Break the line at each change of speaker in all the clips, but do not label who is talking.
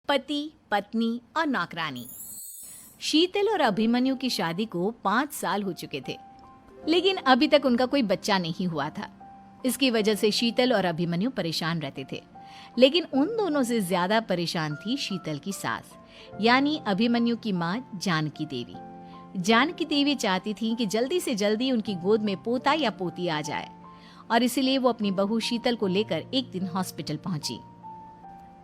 पति, पत्नी और नौकरानी। शीतल और अभिमन्यु की शादी को 5 साल हो चुके थे, लेकिन अभी तक उनका कोई बच्चा नहीं हुआ था। इसकी वजह से शीतल और अभिमन्यु परेशान रहते थे, लेकिन उन दोनों से ज्यादा परेशान थी शीतल की सास, यानी अभिमन्यु की माँ जानकी देवी। जानकी देवी चाहती थी कि जल्दी से जल्दी उनकी गोद में पोता या पोती आ जाए, और इसीलिए वो अपनी बहू शीतल को लेकर एक दिन हॉस्पिटल पहुंची।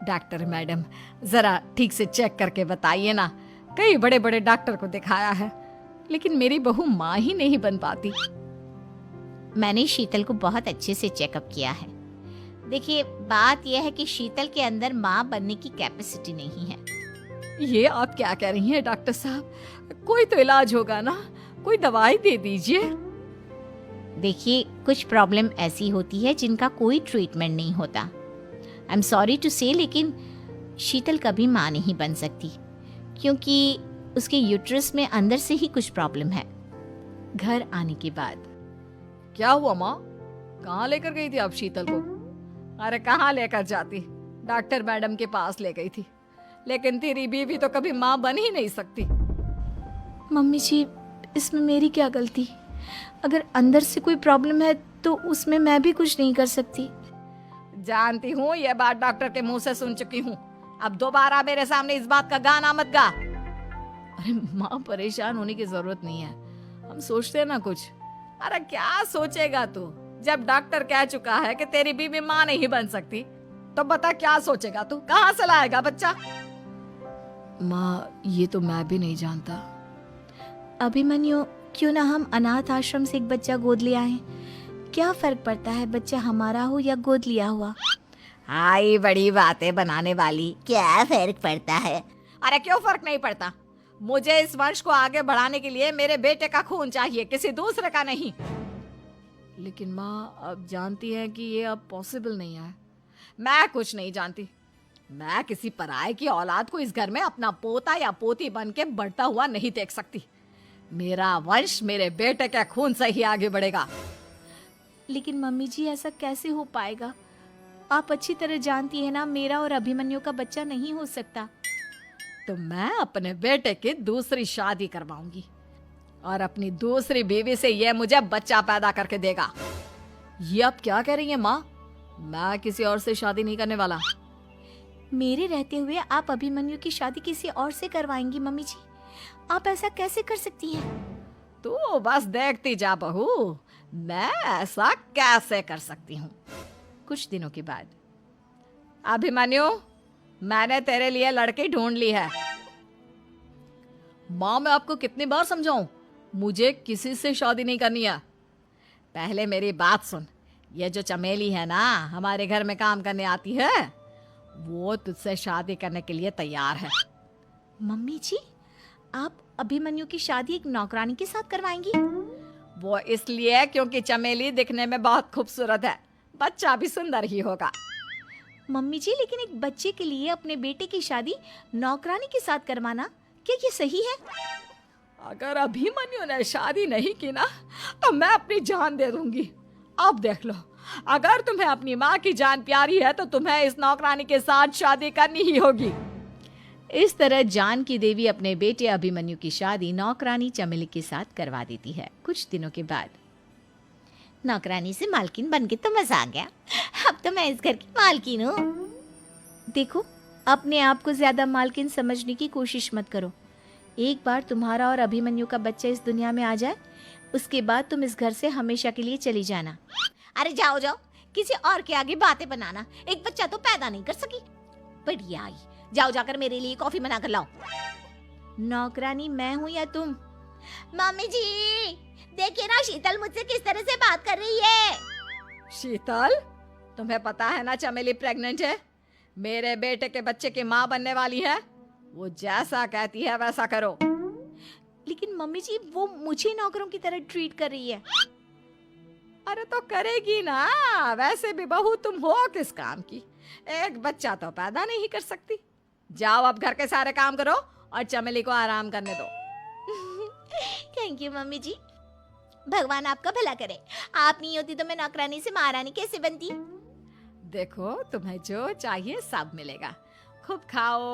डॉक्टर मैडम, जरा ठीक से चेक करके बताइए ना। कई बड़े बड़े डॉक्टर को दिखाया है, लेकिन मेरी बहू माँ ही नहीं बन पाती।
मैंने शीतल को बहुत अच्छे से चेकअप किया है। देखिए, बात यह है कि शीतल के अंदर माँ बनने की कैपेसिटी नहीं है।
ये आप क्या कह रही हैं डॉक्टर साहब? कोई तो इलाज होगा ना, कोई दवाई दे दीजिए।
देखिए, कुछ प्रॉब्लम ऐसी होती है जिनका कोई ट्रीटमेंट नहीं होता। आई एम सॉरी टू से, लेकिन शीतल कभी माँ नहीं बन सकती, क्योंकि उसके यूट्रस में अंदर से ही कुछ प्रॉब्लम है।
घर आने के बाद
क्या हुआ माँ? कहाँ लेकर गई थी आप शीतल को? अरे कहाँ लेकर जाती, डॉक्टर मैडम के पास ले गई थी। लेकिन तेरी बीवी तो कभी माँ बन ही नहीं सकती।
मम्मी जी, इसमें मेरी क्या गलती? अगर अंदर से कोई प्रॉब्लम है तो उसमें मैं भी कुछ नहीं कर सकती।
जानती हूँ, ये बात डॉक्टर के मुंह से सुन चुकी हूँ। अब दोबारा मेरे सामने इस बात का गाना मत गा।
अरे माँ, परेशान होने की जरूरत नहीं है, हम सोचते हैं ना कुछ।
अरे क्या सोचेगा तू? जब डॉक्टर कह चुका है कि तेरी बीवी माँ नहीं बन सकती, तो बता क्या सोचेगा तू? कहाँ से लाएगा बच्चा?
माँ, ये तो मैं भी नहीं जानता। अभिमन्यु, क्यों ना हम अनाथ आश्रम से एक बच्चा गोद ले आए? क्या फर्क पड़ता है बच्चा हमारा हो या गोद लिया हुआ?
हाय, बड़ी बातें बनाने वाली।
क्या फर्क पड़ता है?
अरे क्यों फर्क नहीं पड़ता? मुझे इस वंश को आगे बढ़ाने के लिए मेरे बेटे का खून चाहिए, किसी दूसरे का नहीं।
लेकिन माँ, आप जानती हैं कि ये अब पॉसिबल नहीं है।
मैं कुछ नहीं जानती। मैं किसी पराये की औलाद को इस घर में अपना पोता या पोती बन के बढ़ता हुआ नहीं देख सकती। मेरा वंश मेरे बेटे के खून से ही आगे बढ़ेगा।
लेकिन मम्मी जी, ऐसा कैसे हो पाएगा? आप अच्छी तरह जानती है ना, मेरा और अभिमन्यु का बच्चा नहीं हो सकता।
तो मैं अपने बेटे की दूसरी शादी करवाऊंगी, और अपनी दूसरी बीवी से ये मुझे बच्चा पैदा करके देगा।
ये आप क्या कह रही हैं माँ? मैं किसी और से शादी नहीं करने वाला। मेरे रहते हुए आप अभिमन्यु की शादी किसी और से करवाएंगी? मम्मी जी, आप ऐसा कैसे कर सकती हैं?
तू बस देखती जा बहू, मैं ऐसा कैसे कर सकती हूँ।
कुछ दिनों के बाद,
अभिमन्यु, मैंने तेरे लिए लड़की ढूंढ ली है।
माँ, मैं आपको कितनी बार समझाऊं, मुझे किसी से शादी नहीं करनी है।
पहले मेरी बात सुन। ये जो चमेली है ना, हमारे घर में काम करने आती है, वो तुझसे शादी करने के लिए तैयार है।
मम्मी जी, आप अभिमन्यु की शादी एक नौकरानी के साथ करवाएंगी?
वो इसलिए क्योंकि चमेली दिखने में बहुत खूबसूरत है, बच्चा भी सुंदर ही होगा।
मम्मी जी, लेकिन एक बच्चे के लिए अपने बेटे की शादी नौकरानी के साथ करवाना, क्या ये सही है?
अगर अभिमन्यु ने शादी नहीं की ना, तो मैं अपनी जान दे दूंगी। अब देख लो, अगर तुम्हें अपनी माँ की जान प्यारी है तो तुम्हें इस नौकरानी के साथ शादी करनी ही होगी।
इस तरह जानकी देवी अपने बेटे अभिमन्यु की शादी नौकरानी चमेली के साथ करवा देती है। कुछ दिनों के बाद,
नौकरानी से मालकिन बन के तो मजा आ गया। अब तो मैं इस घर की मालकिन हूँ।
देखो, अपने आप को ज्यादा मालकिन समझने की कोशिश मत करो। एक बार तुम्हारा और अभिमन्यु का बच्चा इस दुनिया में आ जाए, उसके बाद तुम इस घर से हमेशा के लिए चली जाना।
अरे जाओ जाओ, किसी और के आगे बातें बनाना। एक बच्चा तो पैदा नहीं कर सकी, बढ़िया आई। जाओ, जाकर मेरे लिए कॉफी बना कर लाओ।
नौकरानी मैं हूँ या तुम?
मम्मी जी, देखिए ना शीतल मुझसे किस तरह से बात कर रही है।
शीतल, तुम्हें पता है ना चमेली प्रेग्नेंट है, मेरे बेटे के बच्चे की माँ बनने वाली है। वो जैसा कहती है वैसा करो।
लेकिन मम्मी जी, वो मुझे नौकरों की तरह ट्रीट कर रही है।
अरे तो करेगी ना, वैसे भी बहू तुम हो किस काम की? एक बच्चा तो पैदा नहीं कर सकती। जाओ, अब घर के सारे काम करो और चमेली को आराम करने दो।
थैंक यू मम्मी जी, भगवान आपका भला करे। आप नहीं होती तो मैं नौकरानी से महारानी कैसे बनती?
देखो, तुम्हें जो चाहिए सब मिलेगा। खूब खाओ।